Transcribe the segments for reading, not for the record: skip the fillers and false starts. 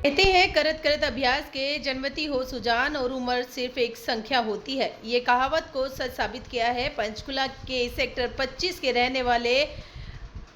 कहते हैं करत करत अभ्यास के जन्मती हो सुजान और उम्र सिर्फ एक संख्या होती है। ये कहावत को सच साबित किया है पंचकुला के सेक्टर 25 के रहने वाले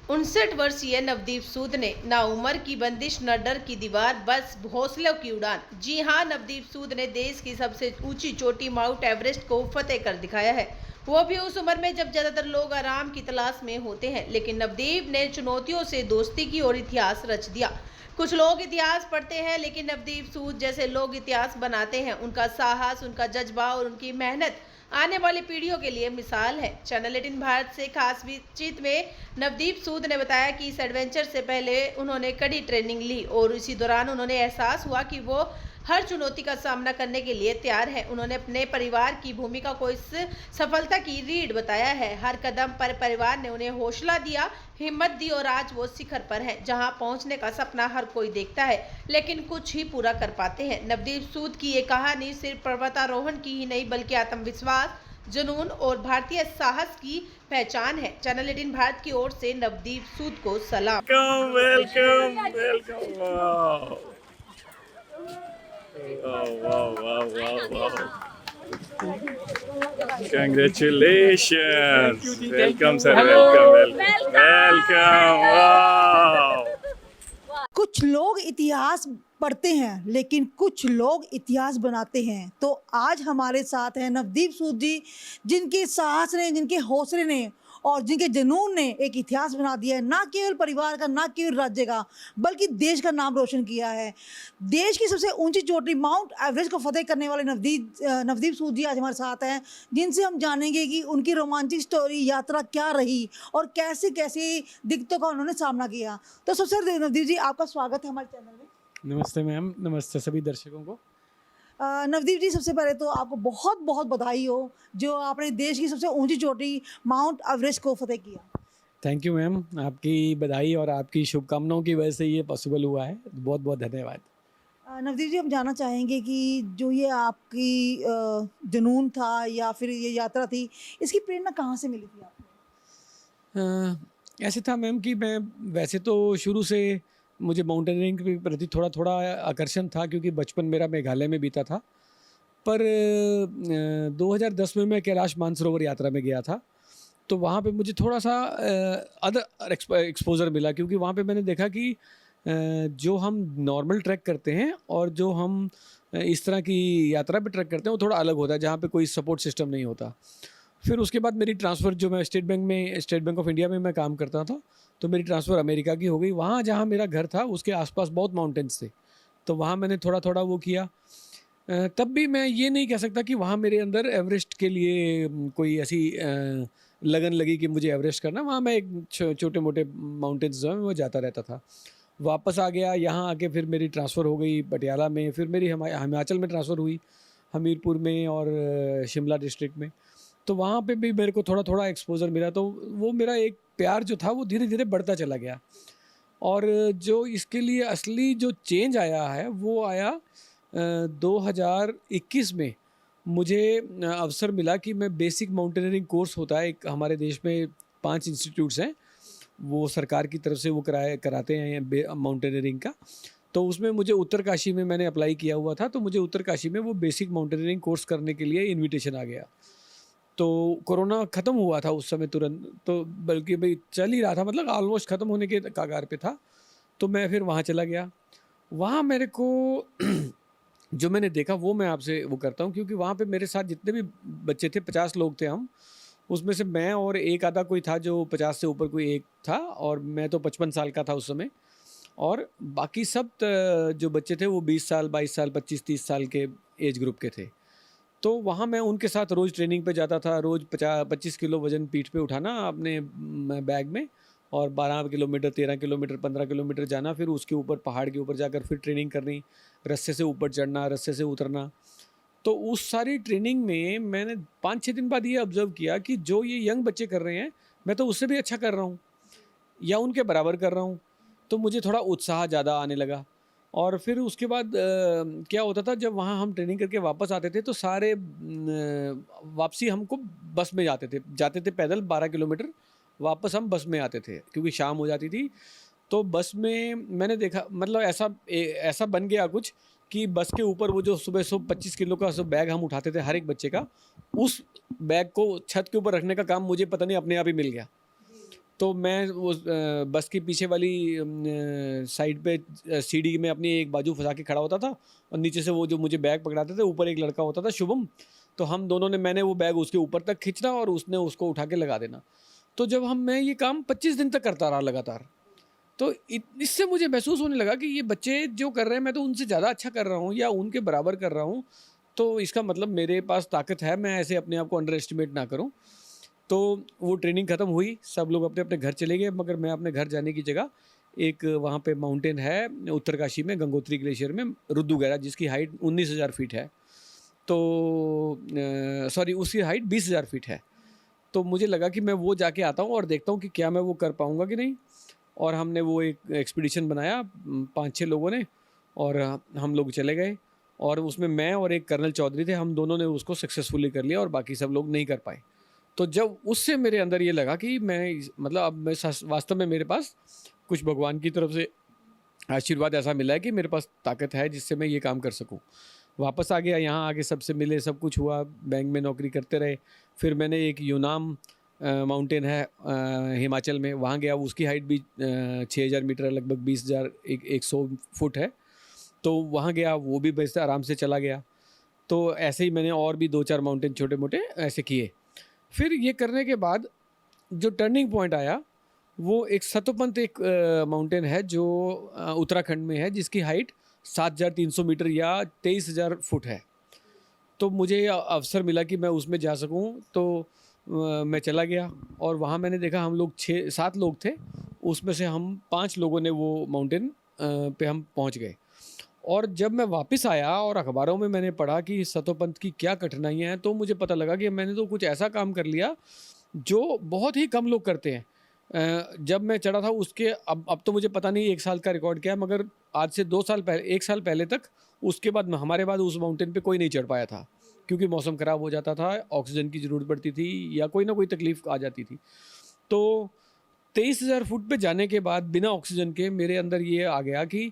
59 वर्षीय नवदीप सूद ने। ना उम्र की बंदिश न डर की दीवार, बस हौसलों की उड़ान। जी हाँ, नवदीप सूद ने देश की सबसे ऊंची चोटी माउंट एवरेस्ट को फतेह कर दिखाया है, वो भी उस उम्र में जब ज्यादातर लोग आराम की तलाश में होते हैं। लेकिन नवदीप ने चुनौतियों से दोस्ती की और इतिहास रच दिया। कुछ लोग इतिहास पढ़ते हैं, लेकिन नवदीप सूद जैसे लोग इतिहास बनाते हैं। उनका साहस, उनका जज्बा और उनकी मेहनत आने वाली पीढ़ियों के लिए मिसाल है। चैनल 18 भारत से खास बातचीत में नवदीप सूद ने बताया कि इस एडवेंचर से पहले उन्होंने कड़ी ट्रेनिंग ली और इसी दौरान उन्होंने एहसास हुआ कि वो हर चुनौती का सामना करने के लिए तैयार है। उन्होंने अपने परिवार की भूमिका को इस सफलता की रीढ़ बताया है। हर कदम पर परिवार ने उन्हें हौसला दिया, हिम्मत दी और आज वो शिखर पर हैं, जहां पहुंचने का सपना हर कोई देखता है, लेकिन कुछ ही पूरा कर पाते हैं। नवदीप सूद की ये कहानी सिर्फ पर्वतारोहण की ही नहीं, बल्कि आत्मविश्वास, जुनून और भारतीय साहस की पहचान है। चैनल 18 भारत की ओर से नवदीप सूद को सलाम। Welcome, welcome. Wow. Wow. Congratulations. Welcome, sir. Welcome. Wow. कुछ लोग इतिहास पढ़ते हैं, लेकिन कुछ लोग इतिहास बनाते हैं। तो आज हमारे साथ हैं नवदीप सूद जी, जिनके साहस ने, जिनके हौसले ने और जिनके जुनून ने एक इतिहास बना दिया है, ना केवल परिवार का, ना केवल राज्य का, बल्कि देश का नाम रोशन किया है। देश की सबसे ऊंची चोटी माउंट एवरेस्ट को फतेह करने वाले नवदीप सूद जी आज हमारे साथ हैं, जिनसे हम जानेंगे कि उनकी रोमांचक स्टोरी, यात्रा क्या रही और कैसे कैसे दिक्कतों का उन्होंने सामना किया। तो सबसे पहले नवदीप जी, आपका स्वागत है हमारे चैनल में। नमस्ते मैम, नमस्ते सभी दर्शकों को। नवदीप जी, सबसे पहले तो आपको बहुत बहुत बधाई हो जो आपने देश की सबसे ऊंची चोटी माउंट एवरेस्ट को फतेह किया। थैंक यू मैम, आपकी बधाई और आपकी शुभकामनाओं की वजह से ये पॉसिबल हुआ है। बहुत बहुत धन्यवाद। नवदीप जी, हम जानना चाहेंगे कि जो ये आपकी जुनून था या फिर ये यात्रा थी, इसकी प्रेरणा कहाँ से मिली थी आपको? ऐसे था मैम कि मैं वैसे तो शुरू से मुझे माउंटेनियरिंग के प्रति थोड़ा थोड़ा आकर्षण था, क्योंकि बचपन मेरा मेघालय में बीता था। पर 2010 में मैं कैलाश मानसरोवर यात्रा में गया था, तो वहाँ पे मुझे थोड़ा सा अदर एक्सपोजर मिला, क्योंकि वहाँ पे मैंने देखा कि जो हम नॉर्मल ट्रैक करते हैं और जो हम इस तरह की यात्रा पे ट्रैक करते हैं वो थोड़ा अलग होता है, जहाँ पे कोई सपोर्ट सिस्टम नहीं होता। फिर उसके बाद मेरी ट्रांसफ़र, जो मैं स्टेट बैंक ऑफ इंडिया में मैं काम करता था, तो मेरी ट्रांसफ़र अमेरिका की हो गई। वहाँ जहाँ मेरा घर था उसके आसपास बहुत माउंटेन्स थे, तो वहाँ मैंने थोड़ा थोड़ा वो किया। तब भी मैं ये नहीं कह सकता कि वहाँ मेरे अंदर एवरेस्ट के लिए कोई ऐसी लगन लगी कि मुझे एवरेस्ट करना। वहाँ मैं एक छोटे मोटे माउंटेन्स जो हैं वो जाता रहता था। वापस आ गया, यहाँ आके फिर मेरी ट्रांसफ़र हो गई पटियाला में, फिर मेरी हिमाचल में ट्रांसफ़र हुई, हमीरपुर में और शिमला डिस्ट्रिक्ट में। तो वहाँ पे भी मेरे को थोड़ा थोड़ा एक्सपोज़र मिला, तो वो मेरा एक प्यार जो था वो धीरे धीरे बढ़ता चला गया। और जो इसके लिए असली जो चेंज आया है वो आया 2021 में। मुझे अवसर मिला कि मैं बेसिक माउंटेनियरिंग कोर्स होता है एक हमारे देश में, 5 इंस्टीट्यूट्स हैं, वो सरकार की तरफ से वो कराते हैं माउंटेनियरिंग का। तो उसमें मुझे उत्तरकाशी में मैंने अप्लाई किया हुआ था, तो मुझे उत्तरकाशी में वो बेसिक माउंटेनियरिंग कोर्स करने के लिए इन्विटेशन आ गया। तो कोरोना ख़त्म हुआ था उस समय तुरंत, तो बल्कि भाई चल ही रहा था, मतलब ऑलमोस्ट ख़त्म होने के कगार पे था। तो मैं फिर वहाँ चला गया। वहाँ मेरे को जो मैंने देखा वो मैं आपसे वो करता हूँ, क्योंकि वहाँ पे मेरे साथ जितने भी बच्चे थे, 50 लोग थे हम, उसमें से मैं और एक आधा कोई था जो 50 से ऊपर कोई एक था, और मैं तो 55 साल का था उस समय। और बाकी सब जो बच्चे थे वो 20 साल, 22 साल, 25-30 साल के एज ग्रुप के थे। तो वहाँ मैं उनके साथ रोज़ ट्रेनिंग पे जाता था। रोज़ 25 किलो वज़न पीठ पे उठाना अपने बैग में, और 12 किलोमीटर, 13 किलोमीटर, 15 किलोमीटर जाना, फिर उसके ऊपर पहाड़ के ऊपर जाकर फिर ट्रेनिंग करनी, रस्से से ऊपर चढ़ना, रस्से से उतरना। तो उस सारी ट्रेनिंग में मैंने 5-6 दिन बाद ये ऑब्ज़र्व किया कि जो ये यंग बच्चे कर रहे हैं, मैं तो उससे भी अच्छा कर रहा हूँ या उनके बराबर कर रहा हूँ। तो मुझे थोड़ा उत्साह ज़्यादा आने लगा। और फिर उसके बाद क्या होता था, जब वहाँ हम ट्रेनिंग करके वापस आते थे तो सारे वापसी हमको बस में जाते थे पैदल 12 किलोमीटर, वापस हम बस में आते थे क्योंकि शाम हो जाती थी। तो बस में मैंने देखा, मतलब ऐसा बन गया कुछ कि बस के ऊपर वो जो सुबह 25 किलो का बैग हम उठाते थे हर एक बच्चे का, उस बैग को छत के ऊपर रखने का काम मुझे पता नहीं अपने आप ही मिल गया। तो मैं वो बस की पीछे वाली साइड पे सीढ़ी में अपनी एक बाजू फंसा के खड़ा होता था, और नीचे से वो जो मुझे बैग पकड़ाते थे, ऊपर एक लड़का होता था शुभम, तो हम दोनों ने, मैंने वो बैग उसके ऊपर तक खींचना और उसने उसको उठा के लगा देना। तो जब मैं ये काम 25 दिन तक करता रहा लगातार, तो इससे मुझे महसूस होने लगा कि ये बच्चे जो कर रहे हैं मैं तो उनसे ज़्यादा अच्छा कर रहा हूँ या उनके बराबर कर रहा हूँ, तो इसका मतलब मेरे पास ताकत है, मैं ऐसे अपने आप को अंडर एस्टिमेट ना करूँ। तो वो ट्रेनिंग ख़त्म हुई, सब लोग अपने अपने घर चले गए, मगर मैं अपने घर जाने की जगह एक वहाँ पे माउंटेन है उत्तरकाशी में, गंगोत्री ग्लेशियर में, रुद्रगरा, जिसकी हाइट 19,000 फीट है। तो सॉरी, उसकी हाइट 20,000 फीट है। तो मुझे लगा कि मैं वो जाके आता हूँ और देखता हूँ कि क्या मैं वो कर पाऊँगा कि नहीं। और हमने वो एक एक्सपीडिशन बनाया 5-6 लोगों ने, और हम लोग चले गए, और उसमें मैं और एक कर्नल चौधरी थे, हम दोनों ने उसको सक्सेसफुली कर लिया और बाकी सब लोग नहीं कर पाए। तो जब उससे मेरे अंदर ये लगा कि मैं, मतलब अब मैं वास्तव में मेरे पास कुछ भगवान की तरफ से आशीर्वाद ऐसा मिला है कि मेरे पास ताकत है जिससे मैं ये काम कर सकूं। वापस आ गया, यहाँ आके सबसे मिले, सब कुछ हुआ, बैंक में नौकरी करते रहे। फिर मैंने एक यूनाम माउंटेन है हिमाचल में, वहाँ गया, उसकी हाइट भी 6,000 मीटर है, लगभग 20,100 फुट है। तो वहाँ गया, वो भी बस आराम से चला गया। तो ऐसे ही मैंने और भी 2-4 माउंटेन छोटे मोटे ऐसे किए। फिर ये करने के बाद जो टर्निंग पॉइंट आया, वो एक सतोपंथ एक माउंटेन है जो उत्तराखंड में है, जिसकी हाइट 7,300 मीटर या 23,000 फुट है। तो मुझे अवसर मिला कि मैं उसमें जा सकूं, तो मैं चला गया, और वहाँ मैंने देखा हम लोग 6-7 लोग थे, उसमें से हम 5 लोगों ने वो माउंटेन पे हम पहुँच गए। और जब मैं वापस आया और अखबारों में मैंने पढ़ा कि सतोपंथ की क्या कठिनाइयाँ हैं, तो मुझे पता लगा कि मैंने तो कुछ ऐसा काम कर लिया जो बहुत ही कम लोग करते हैं। जब मैं चढ़ा था उसके, अब तो मुझे पता नहीं 1 साल का रिकॉर्ड क्या है, मगर आज से 2 साल पहले, 1 साल पहले तक, उसके बाद हमारे बाद उस माउंटेन पे कोई नहीं चढ़ पाया था, क्योंकि मौसम ख़राब हो जाता था, ऑक्सीजन की ज़रूरत पड़ती थी या कोई ना कोई तकलीफ़ आ जाती थी। तो 23,000 फुट पे जाने के बाद बिना ऑक्सीजन के मेरे अंदर ये आ गया कि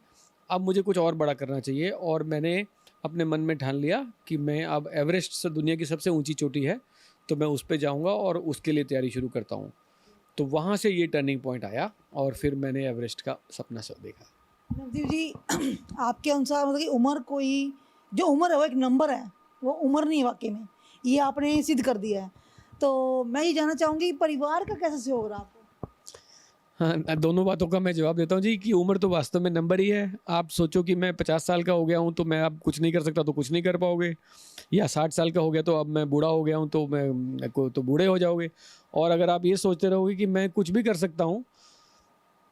अब मुझे कुछ और बड़ा करना चाहिए, और मैंने अपने मन में ठान लिया कि मैं अब एवरेस्ट से, दुनिया की सबसे ऊंची चोटी है, तो मैं उस पे जाऊंगा और उसके लिए तैयारी शुरू करता हूं। तो वहाँ से ये टर्निंग पॉइंट आया, और फिर मैंने एवरेस्ट का सपना सब देखा। नवदीप जी, आपके अनुसार मतलब कि उम्र, कोई जो उम्र है वो एक नंबर है, वो उम्र नहीं है वाकई में, ये आपने सिद्ध कर दिया है। तो मैं ये जानना चाहूँगी, परिवार का कैसा सहयोग रहा आपको? हाँ, दोनों बातों का मैं जवाब देता हूँ जी, कि उम्र तो वास्तव में नंबर ही है। आप सोचो कि मैं 50 साल का हो गया हूँ तो मैं अब कुछ नहीं कर सकता, तो कुछ नहीं कर पाओगे, या 60 साल का हो गया तो अब मैं बूढ़ा हो गया हूँ तो मैं को तो बूढ़े हो जाओगे। और अगर आप ये सोचते रहोगे कि मैं कुछ भी कर सकता हूँ,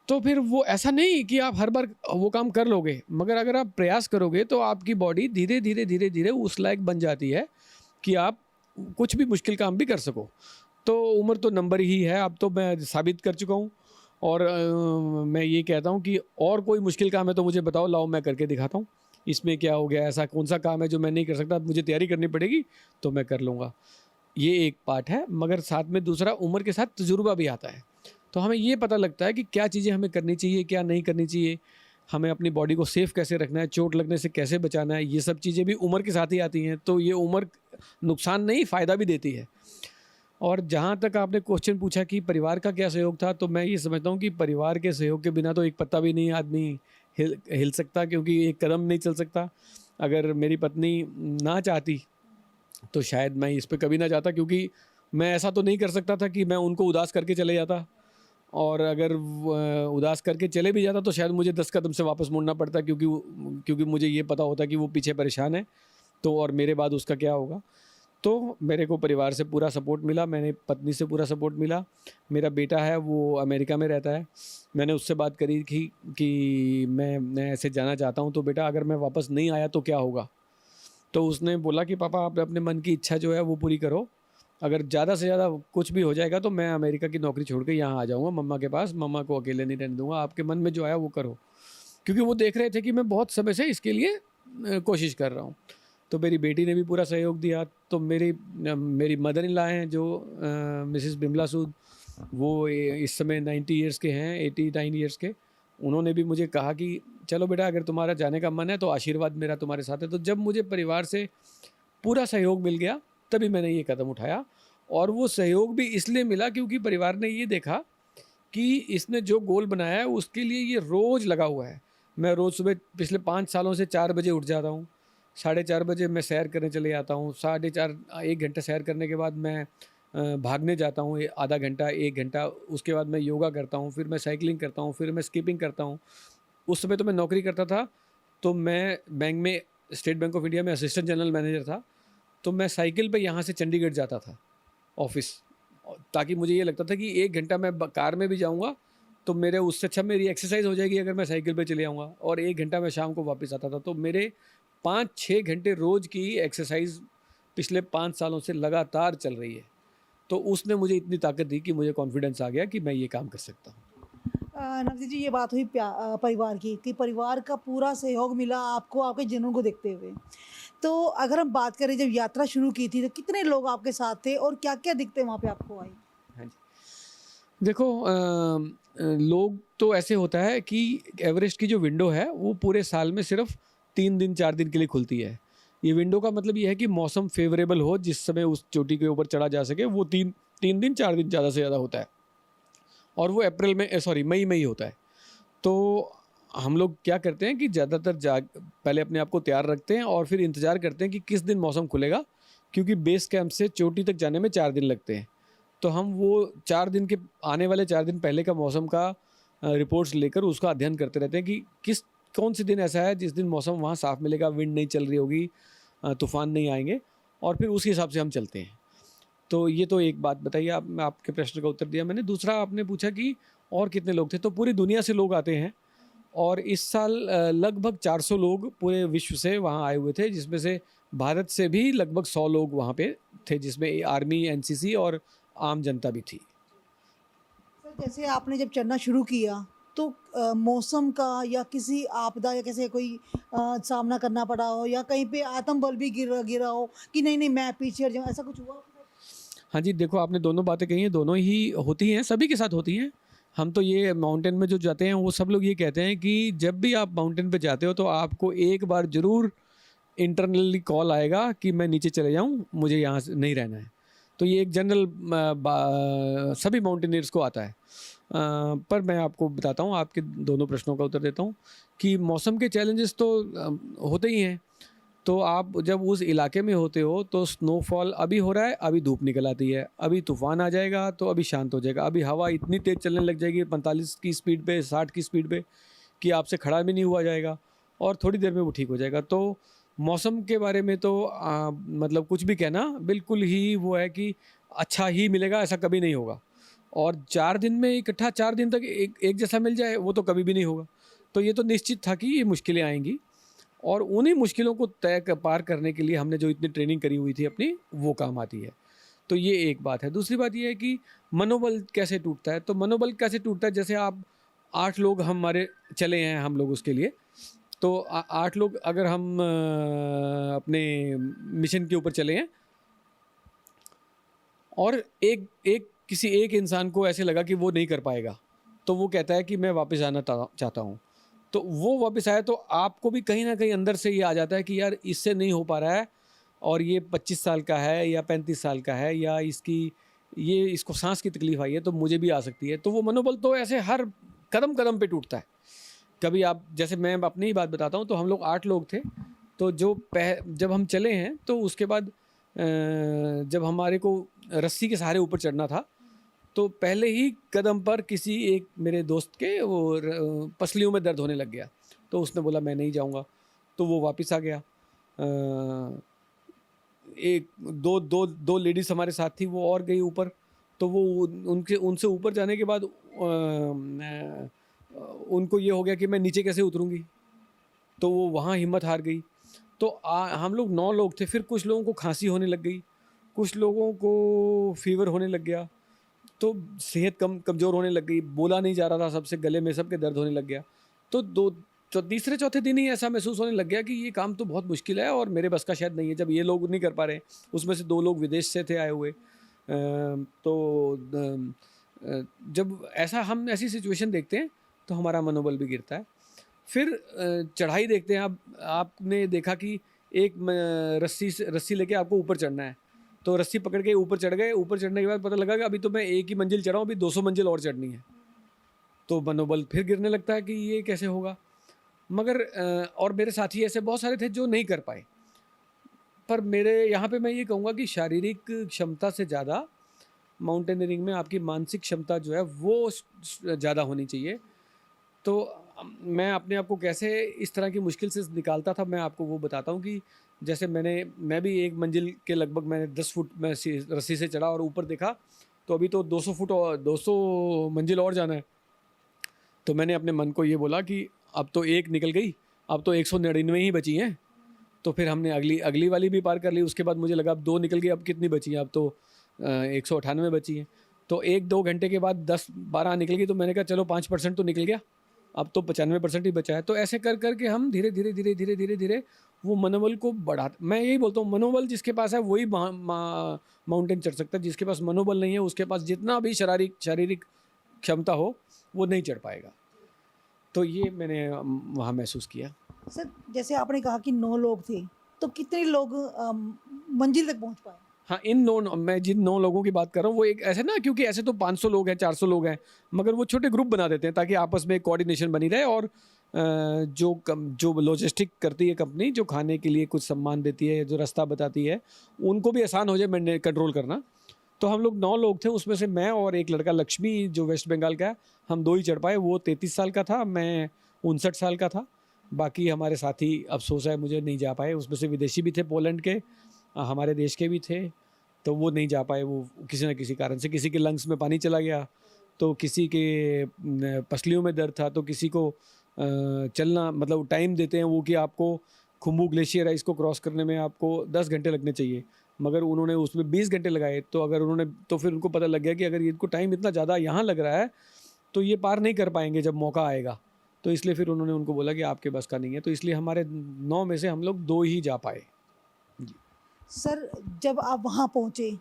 तो फिर वो ऐसा नहीं कि आप हर बार वो काम कर लोगे, मगर अगर आप प्रयास करोगे तो आपकी बॉडी धीरे धीरे धीरे धीरे उस लायक बन जाती है कि आप कुछ भी मुश्किल काम भी कर सको। तो उम्र तो नंबर ही है, अब तो मैं साबित कर चुका हूँ। और मैं ये कहता हूँ कि और कोई मुश्किल काम है तो मुझे बताओ, लाओ मैं करके दिखाता हूँ। इसमें क्या हो गया, ऐसा कौन सा काम है जो मैं नहीं कर सकता, मुझे तैयारी करनी पड़ेगी तो मैं कर लूँगा। ये एक पार्ट है, मगर साथ में दूसरा उम्र के साथ तजुर्बा भी आता है। तो हमें ये पता लगता है कि क्या चीज़ें हमें करनी चाहिए, क्या नहीं करनी चाहिए, हमें अपनी बॉडी को सेफ़ कैसे रखना है, चोट लगने से कैसे बचाना है, ये सब चीज़ें भी उम्र के साथ ही आती हैं। तो ये उम्र नुकसान नहीं, फ़ायदा भी देती है। और जहाँ तक आपने क्वेश्चन पूछा कि परिवार का क्या सहयोग था, तो मैं ये समझता हूँ कि परिवार के सहयोग के बिना तो एक पत्ता भी नहीं आदमी हिल सकता, क्योंकि एक कदम नहीं चल सकता। अगर मेरी पत्नी ना चाहती तो शायद मैं इस पे कभी ना जाता, क्योंकि मैं ऐसा तो नहीं कर सकता था कि मैं उनको उदास करके चले जाता, और अगर उदास करके चले भी जाता तो शायद मुझे 10 कदम से वापस मुड़ना पड़ता, क्योंकि मुझे ये पता होता कि वो पीछे परेशान है, तो और मेरे बाद उसका क्या होगा। तो मेरे को परिवार से पूरा सपोर्ट मिला, मैंने पत्नी से पूरा सपोर्ट मिला। मेरा बेटा है वो अमेरिका में रहता है, मैंने उससे बात करी थी कि मैं ऐसे जाना चाहता हूँ, तो बेटा अगर मैं वापस नहीं आया तो क्या होगा। तो उसने बोला कि पापा आप अपने मन की इच्छा जो है वो पूरी करो, अगर ज़्यादा से ज़्यादा कुछ भी हो जाएगा तो मैं अमेरिका की नौकरी छोड़ के यहाँ आ जाऊँगा मम्मा के पास, मम्मा को अकेले नहीं रहने दूँगा, आपके मन में जो आया वो करो। क्योंकि वो देख रहे थे कि मैं बहुत समय से इसके लिए कोशिश कर रहा हूँ। तो मेरी बेटी ने भी पूरा सहयोग दिया। तो मेरी मदर इन लॉ हैं जो मिसेस बिमला सूद, वो इस समय 90 ईयर्स के हैं, 89 ईयर्स के। उन्होंने भी मुझे कहा कि चलो बेटा, अगर तुम्हारा जाने का मन है तो आशीर्वाद मेरा तुम्हारे साथ है। तो जब मुझे परिवार से पूरा सहयोग मिल गया तभी मैंने ये कदम उठाया। और वो सहयोग भी इसलिए मिला क्योंकि परिवार ने ये देखा कि इसने जो गोल बनाया है उसके लिए ये रोज़ लगा हुआ है। मैं रोज़ सुबह पिछले 5 सालों से 4 बजे उठ जाता हूँ, 4:30 बजे मैं सैर करने चले जाता हूँ, 4:30 1 घंटा सैर करने के बाद मैं भागने जाता हूँ आधा घंटा 1 घंटा, उसके बाद मैं योगा करता हूँ, फिर मैं साइकिलिंग करता हूँ, फिर मैं स्किपिंग करता हूँ। उस समय तो मैं नौकरी करता था, तो मैं बैंक में, स्टेट बैंक ऑफ इंडिया में असिस्टेंट जनरल मैनेजर था। तो मैं साइकिल पे यहाँ से चंडीगढ़ जाता था ऑफिस, ताकि मुझे ये लगता था कि 1 घंटा मैं कार में भी जाऊँगा तो मेरे उससे अच्छा मेरी एक्सरसाइज हो जाएगी अगर मैं साइकिल पे चले आऊँगा, और 1 घंटा मैं शाम को वापस आता था। तो मेरे 5-6 घंटे रोज़ की एक्सरसाइज पिछले 5 सालों से लगातार चल रही है। तो उसने मुझे इतनी ताकत दी कि मुझे कॉन्फिडेंस आ गया कि मैं ये काम कर सकता हूँ। नवदीप जी, ये बात हुई परिवार की, कि परिवार का पूरा सहयोग मिला आपको आपके जुनून को देखते हुए। तो अगर हम बात करें, जब यात्रा शुरू की थी तो कितने लोग आपके साथ थे और क्या क्या दिक्कतें वहाँ पे आपको आई? हाँ जी, देखो लोग तो ऐसे होता है कि एवरेस्ट की जो विंडो है वो पूरे साल में सिर्फ 3 दिन 4 दिन के लिए खुलती है। ये विंडो का मतलब ये है कि मौसम फेवरेबल हो, जिस समय उस चोटी के ऊपर चढ़ा जा सके, वो 3 दिन 4 दिन ज़्यादा से ज़्यादा होता है, और वो मई में ही होता है। तो हम लोग क्या करते हैं कि ज़्यादातर पहले अपने आप को तैयार रखते हैं और फिर इंतज़ार करते हैं कि किस दिन मौसम खुलेगा, क्योंकि बेस कैंप से चोटी तक जाने में 4 दिन लगते हैं। तो हम वो 4 दिन के आने वाले 4 दिन पहले का मौसम का रिपोर्ट्स लेकर उसका अध्ययन करते रहते हैं कि कौन से दिन ऐसा है जिस दिन मौसम वहाँ साफ़ मिलेगा, विंड नहीं चल रही होगी, तूफ़ान नहीं आएंगे, और फिर उसी हिसाब से हम चलते हैं। तो ये तो एक बात बताइए आप, मैं आपके प्रश्न का उत्तर दिया मैंने। दूसरा आपने पूछा कि और कितने लोग थे, तो पूरी दुनिया से लोग आते हैं, और इस साल लगभग 400 लोग पूरे विश्व से वहाँ आए हुए थे, जिसमें से भारत से भी लगभग 100 लोग वहाँ पे थे, जिसमें आर्मी, एनसीसी और आम जनता भी थी। सर, जैसे आपने जब चढ़ना शुरू किया तो मौसम का या किसी आपदा या कैसे कोई सामना करना पड़ा हो, या कहीं पे आत्मबल भी गिरा हो कि नहीं मैं पीछे हट जाऊँ, ऐसा कुछ हुआ? हाँ जी, देखो आपने दोनों बातें कही हैं, दोनों ही होती हैं, सभी के साथ होती हैं। हम तो ये माउंटेन में जो जाते हैं वो सब लोग ये कहते हैं कि जब भी आप माउंटेन पे जाते हो तो आपको एक बार ज़रूर इंटरनली कॉल आएगा कि मैं नीचे चले जाऊँ, मुझे यहाँ से नहीं रहना है। तो ये एक जनरल सभी माउंटेनियर्स को आता है। पर मैं आपको बताता हूँ, आपके दोनों प्रश्नों का उत्तर देता हूँ कि मौसम के चैलेंजेस तो होते ही हैं। तो आप जब उस इलाके में होते हो तो स्नोफॉल अभी हो रहा है, अभी धूप निकल आती है, अभी तूफ़ान आ जाएगा तो अभी शांत हो जाएगा, अभी हवा इतनी तेज़ चलने लग जाएगी 45 की स्पीड पे, 60 की स्पीड पे, कि आपसे खड़ा भी नहीं हुआ जाएगा, और थोड़ी देर में वो ठीक हो जाएगा। तो मौसम के बारे में तो मतलब कुछ भी कहना बिल्कुल ही वो है कि अच्छा ही मिलेगा, ऐसा कभी नहीं होगा। और 4 दिन में इकट्ठा 4 दिन तक एक जैसा मिल जाए वो तो कभी भी नहीं होगा। तो ये तो निश्चित था कि ये मुश्किलें आएंगी, और उन्हीं मुश्किलों को पार करने के लिए हमने जो इतनी ट्रेनिंग करी हुई थी अपनी, वो काम आती है। तो ये एक बात है। दूसरी बात ये है कि मनोबल कैसे टूटता है। तो मनोबल कैसे टूटता है, जैसे आप 8 लोग हमारे चले हैं, हम लोग उसके लिए, तो 8 लोग अगर हम अपने मिशन के ऊपर चले हैं, और किसी एक इंसान को ऐसे लगा कि वो नहीं कर पाएगा, तो वो कहता है कि मैं वापस आना चाहता हूँ, तो वो वापस आया तो आपको भी कहीं ना कहीं अंदर से ये आ जाता है कि यार इससे नहीं हो पा रहा है, और ये 25 साल का है या 35 साल का है, या इसको सांस की तकलीफ आई है, तो मुझे भी आ सकती है। तो वो मनोबल तो ऐसे हर कदम कदम पे टूटता है। कभी आप, जैसे मैं अपनी ही बात बताता हूँ, तो हम लोग 8 लोग थे, तो जब हम चले हैं तो उसके बाद जब हमारे को रस्सी के सहारे ऊपर चढ़ना था, तो पहले ही कदम पर किसी एक मेरे दोस्त के वो पसलियों में दर्द होने लग गया, तो उसने बोला मैं नहीं जाऊंगा, तो वो वापस आ गया। एक दो लेडीज़ हमारे साथ थी, वो और गई ऊपर, तो वो उनसे ऊपर जाने के बाद उनको ये हो गया कि मैं नीचे कैसे उतरूंगी, तो वो वहाँ हिम्मत हार गई। तो हम लोग 9 लोग थे। फिर कुछ लोगों को खांसी होने लग गई, कुछ लोगों को फीवर होने लग गया, तो सेहत कमज़ोर होने लग गई, बोला नहीं जा रहा था, सबसे गले में सबके दर्द होने लग गया। तो तीसरे चौथे दिन ही ऐसा महसूस होने लग गया कि ये काम तो बहुत मुश्किल है और मेरे बस का शायद नहीं है। जब ये लोग नहीं कर पा रहे, उसमें से 2 लोग विदेश से थे आए हुए, तो जब हम ऐसी सिचुएशन देखते हैं तो हमारा मनोबल भी गिरता है। फिर चढ़ाई देखते हैं। आपने देखा कि एक रस्सी लेके आपको ऊपर चढ़ना है, तो रस्सी पकड़ के ऊपर चढ़ गए। ऊपर चढ़ने के बाद पता लगा कि अभी तो मैं एक ही मंजिल चढ़ा हूँ, अभी 200 मंजिल और चढ़नी है, तो मनोबल फिर गिरने लगता है कि ये कैसे होगा। मगर और मेरे साथी ऐसे बहुत सारे थे जो नहीं कर पाए। पर मेरे यहाँ पे मैं ये कहूँगा कि शारीरिक क्षमता से ज़्यादा माउंटेनियरिंग में आपकी मानसिक क्षमता जो है वो ज़्यादा होनी चाहिए। तो मैं अपने आप को कैसे इस तरह की मुश्किल से निकालता था, मैं आपको वो बताता हूँ कि जैसे मैं भी एक मंजिल के लगभग मैंने 10 फुट में रस्सी से चढ़ा और ऊपर देखा तो अभी तो 200 फुट और 200 मंजिल और जाना है। तो मैंने अपने मन को ये बोला कि अब तो एक निकल गई, अब तो 199 ही बची हैं। तो फिर हमने अगली वाली भी पार कर ली। उसके बाद मुझे लगा अब 2 निकल गई, अब कितनी बची हैं, अब तो 198 बची हैं। तो 1-2 घंटे के बाद 10-12 निकल गई। तो मैंने कहा चलो 5% तो निकल गया, अब तो 95% ही बचा है। तो ऐसे कर के हम धीरे धीरे वो मनोबल को बढ़ाते। मैं यही बोलता हूँ, मनोबल जिसके पास है वही माउंटेन चढ़ सकता है। जिसके पास मनोबल नहीं है उसके पास जितना भी शारीरिक क्षमता हो वो नहीं चढ़ पाएगा। तो ये मैंने वहाँ महसूस किया। सर जैसे आपने कहा कि 9 लोग थे, तो कितने लोग मंजिल तक पहुंच पाए? हाँ, मैं जिन 9 लोगों की बात कर रहा हूँ वो एक ऐसे ना, क्योंकि ऐसे तो 500 लोग हैं, 400 लोग हैं, मगर वो छोटे ग्रुप बना देते हैं ताकि आपस में कोऑर्डिनेशन बनी रहे। और जो लॉजिस्टिक करती है कंपनी, जो खाने के लिए कुछ सामान देती है, जो रास्ता बताती है, उनको भी आसान हो जाए मैंने कंट्रोल करना। तो हम लोग 9 लोग थे, उसमें से मैं और एक लड़का लक्ष्मी जो वेस्ट बंगाल का है, हम 2 ही चढ़ पाए। वो 33 साल का था, मैं 59 साल का था। बाकी हमारे साथी अफसोस है मुझे नहीं जा पाए। उसमें से विदेशी भी थे, पोलैंड के, हमारे देश के भी थे, तो वो नहीं जा पाए। वो किसी न किसी कारण से, किसी के लंग्स में पानी चला गया, तो किसी के पसलियों में दर्द था, तो किसी को चलना, मतलब टाइम देते हैं वो कि आपको खुम्बू ग्लेशियर है, इसको क्रॉस करने में आपको 10 घंटे लगने चाहिए, मगर उन्होंने उसमें 20 घंटे लगाए। तो फिर उनको पता लग गया कि अगर इनको टाइम इतना ज़्यादा यहाँ लग रहा है तो ये पार नहीं कर पाएंगे जब मौका आएगा। तो इसलिए फिर उन्होंने उनको बोला कि आपके बस का नहीं है। तो इसलिए हमारे 9 में से हम लोग 2 ही जा पाए। जी सर जब आप वहाँ पहुँचे,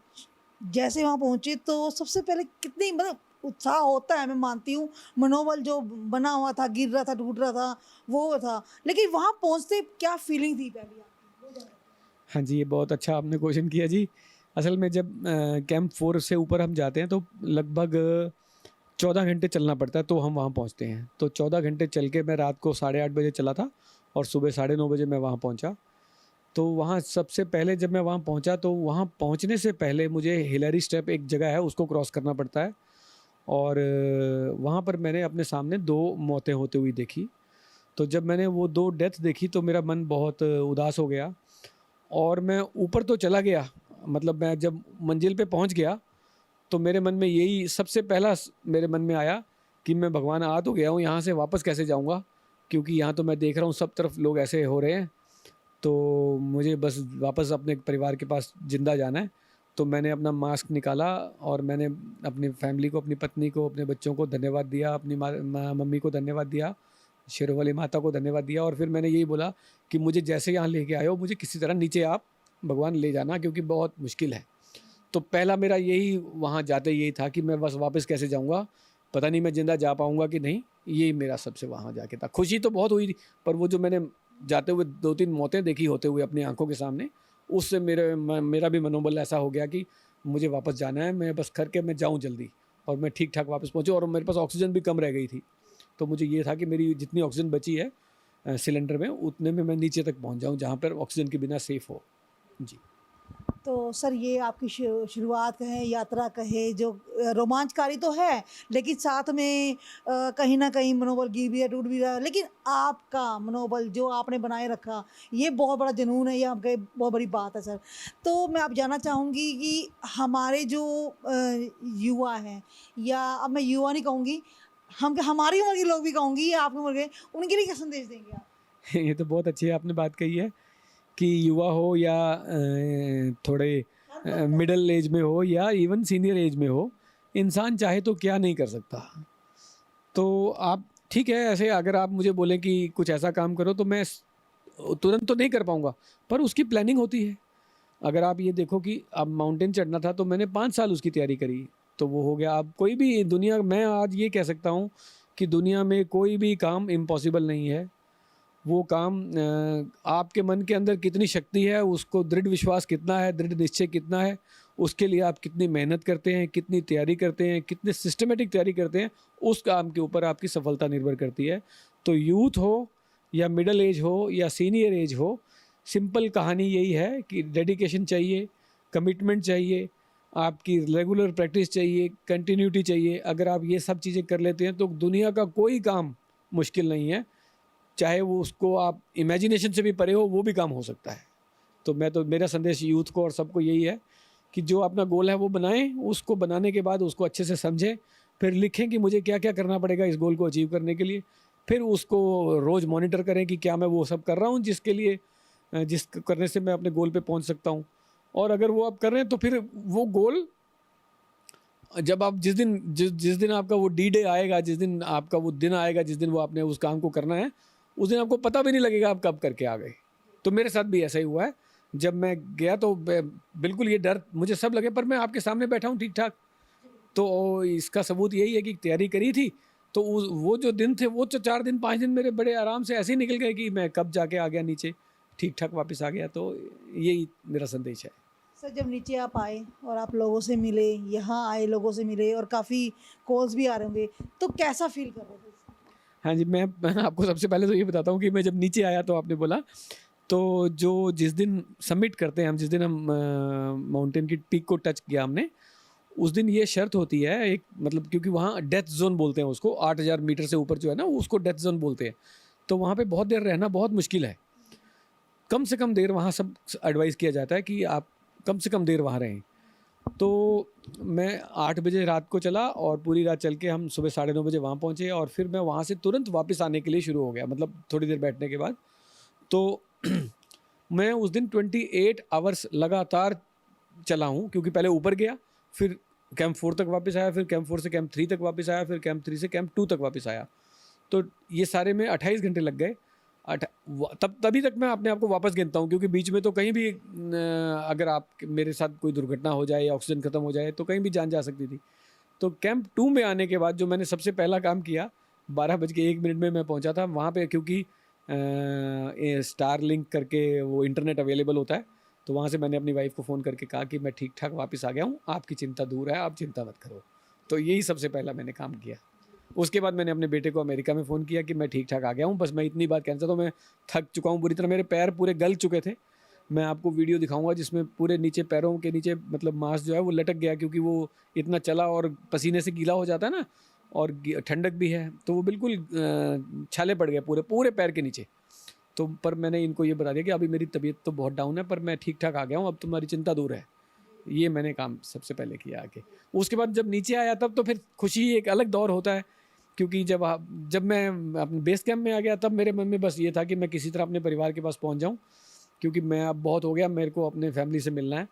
जैसे वहाँ पहुँचे तो सबसे पहले कितनी मतलब उत्साह होता है, मैं मानती हूँ, मनोबल जो बना हुआ था, गिर रहा था, टूट रहा था, वो था, लेकिन वहाँ पहुँचते क्या फीलिंग थी पहले आपकी? हाँ जी, ये बहुत अच्छा आपने क्वेश्चन किया जी। असल में जब कैंप 4 से ऊपर हम जाते हैं तो लगभग 14 घंटे चलना पड़ता है, तो हम वहाँ पहुँचते हैं। तो 14 घंटे चल के मैं रात को 8:30 बजे चला था और सुबह 9:30 बजे मैं वहाँ पहुँचा। तो वहाँ सबसे पहले जब मैं वहाँ पहुँचा तो वहाँ पहुँचने से पहले मुझे हिलरी स्टेप एक जगह है, उसको क्रॉस करना पड़ता है। और वहाँ पर मैंने अपने सामने 2 मौतें होते हुई देखी। तो जब मैंने वो 2 डेथ देखी तो मेरा मन बहुत उदास हो गया और मैं ऊपर तो चला गया। मतलब मैं जब मंजिल पे पहुँच गया तो मेरे मन में यही सबसे पहला मेरे मन में आया कि मैं भगवान आ तो गया हूँ, यहाँ से वापस कैसे जाऊँगा, क्योंकि यहाँ तो मैं देख रहा हूँ सब तरफ लोग ऐसे हो रहे हैं, तो मुझे बस वापस अपने परिवार के पास ज़िंदा जाना है। तो मैंने अपना मास्क निकाला और मैंने अपनी फैमिली को, अपनी पत्नी को, अपने बच्चों को धन्यवाद दिया, अपनी मम्मी को धन्यवाद दिया, शेरों वाली माता को धन्यवाद दिया। और फिर मैंने यही बोला कि मुझे जैसे यहाँ लेके आए हो, मुझे किसी तरह नीचे आप भगवान ले जाना, क्योंकि बहुत मुश्किल है। तो पहला मेरा यही वहाँ जाते यही था कि मैं बस वापस कैसे जाऊँगा, पता नहीं मैं ज़िंदा जा पाऊँगा कि नहीं। यही मेरा सबसे वहाँ जाके था। खुशी तो बहुत हुई, पर वो जो मैंने जाते हुए 2-3 मौतें देखी होते हुए अपनी आंखों के सामने, उससे मेरा भी मनोबल ऐसा हो गया कि मुझे वापस जाना है, मैं बस करके मैं जाऊँ जल्दी। और मैं ठीक ठाक वापस पहुँचा और मेरे पास ऑक्सीजन भी कम रह गई थी। तो मुझे ये था कि मेरी जितनी ऑक्सीजन बची है सिलेंडर में, उतने में मैं नीचे तक पहुँच जाऊँ जहाँ पर ऑक्सीजन के बिना सेफ़ हो। जी। तो सर ये आपकी शुरुआत कहें, यात्रा कहे, जो रोमांचकारी तो है, लेकिन साथ में कहीं ना कहीं मनोबल गिर भी है, टूट भी रहा है, लेकिन आपका मनोबल जो आपने बनाए रखा, ये बहुत बड़ा जुनून है, ये आपके बहुत बड़ी बात है सर। तो मैं आप जानना चाहूँगी कि हमारे जो युवा हैं, या अब मैं युवा नहीं कहूँगी, हमारी उम्र के लोग भी कहूँगी, या आपकी उम्र के, उनके लिए क्या संदेश देंगे आप? ये तो बहुत अच्छी आपने बात कही है कि युवा हो या थोड़े मिडिल एज में हो या इवन सीनियर एज में हो, इंसान चाहे तो क्या नहीं कर सकता। तो आप ठीक है, ऐसे अगर आप मुझे बोलें कि कुछ ऐसा काम करो तो मैं तुरंत तो नहीं कर पाऊँगा, पर उसकी प्लानिंग होती है। अगर आप ये देखो कि अब माउंटेन चढ़ना था तो मैंने 5 साल उसकी तैयारी करी, तो वो हो गया। अब कोई भी दुनिया, मैं आज ये कह सकता हूँ कि दुनिया में कोई भी काम इम्पॉसिबल नहीं है। वो काम आपके मन के अंदर कितनी शक्ति है, उसको दृढ़ विश्वास कितना है, दृढ़ निश्चय कितना है, उसके लिए आप कितनी मेहनत करते हैं, कितनी तैयारी करते हैं, कितने सिस्टमेटिक तैयारी करते हैं, उस काम के ऊपर आपकी सफलता निर्भर करती है। तो यूथ हो या मिडिल एज हो या सीनियर एज हो, सिंपल कहानी यही है कि डेडिकेशन चाहिए, कमिटमेंट चाहिए, आपकी रेगुलर प्रैक्टिस चाहिए, कंटिन्यूटी चाहिए। अगर आप ये सब चीज़ें कर लेते हैं तो दुनिया का कोई काम मुश्किल नहीं है, चाहे वो उसको आप इमेजिनेशन से भी परे हो, वो भी काम हो सकता है। तो मेरा संदेश यूथ को और सबको यही है कि जो अपना गोल है वो बनाएं, उसको बनाने के बाद उसको अच्छे से समझें, फिर लिखें कि मुझे क्या क्या करना पड़ेगा इस गोल को अचीव करने के लिए, फिर उसको रोज़ मॉनिटर करें कि क्या मैं वो सब कर रहा हूँ जिस करने से मैं अपने गोल पे पहुँच सकता हूँ। और अगर वो आप कर रहे हैं तो फिर वो गोल जब आप जिस दिन आपका वो डी डे आएगा, जिस दिन आपका वो दिन आएगा, जिस दिन वो आपने उस काम को करना है, उस दिन आपको पता भी नहीं लगेगा आप कब करके आ गए। तो मेरे साथ भी ऐसा ही हुआ है। जब मैं गया तो बिल्कुल ये डर मुझे सब लगे, पर मैं आपके सामने बैठा हूँ ठीक ठाक। तो इसका सबूत यही है कि तैयारी करी थी। तो वो जो दिन थे, वो 4 दिन 5 दिन मेरे बड़े आराम से ऐसे ही निकल गए कि मैं कब जाके आ गया नीचे, ठीक ठाक वापस आ गया। तो यही मेरा संदेश है। सर, जब नीचे आप आए और आप लोगों से मिले, यहाँ आए लोगों से मिले और काफ़ी कॉल्स भी आ रहे होंगे, तो कैसा फील कर रहे थे? हाँ जी, मैं आपको सबसे पहले तो ये बताता हूँ कि मैं जब नीचे आया तो आपने बोला, तो जिस दिन सबमिट करते हैं हम, जिस दिन हम माउंटेन की पीक को टच किया हमने, उस दिन ये शर्त होती है एक, मतलब क्योंकि वहाँ डेथ जोन बोलते हैं उसको, 8000 मीटर से ऊपर जो है ना उसको डेथ जोन बोलते हैं। तो वहाँ पे बहुत देर रहना बहुत मुश्किल है। कम से कम देर वहाँ सब एडवाइस किया जाता है कि आप कम से कम देर वहाँ रहें। तो मैं 8 बजे रात को चला और पूरी रात चल के हम सुबह 9:30 बजे वहाँ पहुँचे और फिर मैं वहाँ से तुरंत वापस आने के लिए शुरू हो गया, मतलब थोड़ी देर बैठने के बाद। तो मैं उस दिन 28 आवर्स लगातार चला हूँ, क्योंकि पहले ऊपर गया, फिर कैंप 4 तक वापस आया, फिर कैंप 4 से कैंप 3 तक वापस आया, फिर कैंप 3 से कैंप 2 तक वापस आया। तो ये सारे में 28 घंटे लग गए। तभी तक मैं अपने आप को वापस गिनता हूँ, क्योंकि बीच में तो कहीं भी अगर आप मेरे साथ कोई दुर्घटना हो जाए या ऑक्सीजन ख़त्म हो जाए तो कहीं भी जान जा सकती थी। तो कैंप 2 में आने के बाद जो मैंने सबसे पहला काम किया, 12:01 में मैं पहुँचा था वहाँ पे, क्योंकि स्टार लिंक करके वो इंटरनेट अवेलेबल होता है। तो वहाँ से मैंने अपनी वाइफ को फ़ोन करके कहा कि मैं ठीक ठाक वापस आ गया हूँ, आपकी चिंता दूर है, आप चिंता मत करो। तो यही सबसे पहला मैंने काम किया। उसके बाद मैंने अपने बेटे को अमेरिका में फ़ोन किया कि मैं ठीक ठाक आ गया हूँ। बस मैं इतनी बात कहना चाहता हूँ, मैं थक चुका हूँ बुरी तरह, मेरे पैर पूरे गल चुके थे। मैं आपको वीडियो दिखाऊंगा जिसमें पूरे नीचे पैरों के नीचे मतलब मांस जो है वो लटक गया, क्योंकि वो इतना चला और पसीने से गीला हो जाता है ना, और ठंडक भी है, तो वो बिल्कुल छाले पड़ गए पूरे पैर के नीचे। तो पर मैंने इनको ये बता दिया कि अभी मेरी तबीयत तो बहुत डाउन है, पर मैं ठीक ठाक आ गया हूँ, अब तुम्हारी चिंता दूर है। ये मैंने काम सबसे पहले किया आके। उसके बाद जब नीचे आया तब तो फिर खुशी एक अलग दौर होता है, क्योंकि जब मैं अपने बेस कैंप में आ गया तब मेरे मन में बस ये था कि मैं किसी तरह अपने परिवार के पास पहुंच जाऊं, क्योंकि मैं अब बहुत हो गया, मेरे को अपने फैमिली से मिलना है।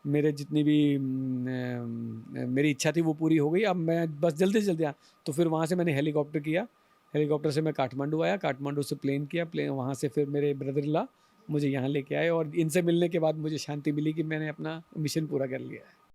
मेरे जितनी भी मेरी इच्छा थी वो पूरी हो गई, अब मैं बस जल्दी से जल्दी आ। तो फिर वहाँ से मैंने हेलीकॉप्टर किया, हेलीकॉप्टर से मैं काठमांडू आया, काठमांडू से प्लेन किया, वहाँ से फिर मेरे ब्रदर इन लॉ मुझे यहाँ लेके आए, और इनसे मिलने के बाद मुझे शांति मिली कि मैंने अपना मिशन पूरा कर लिया है।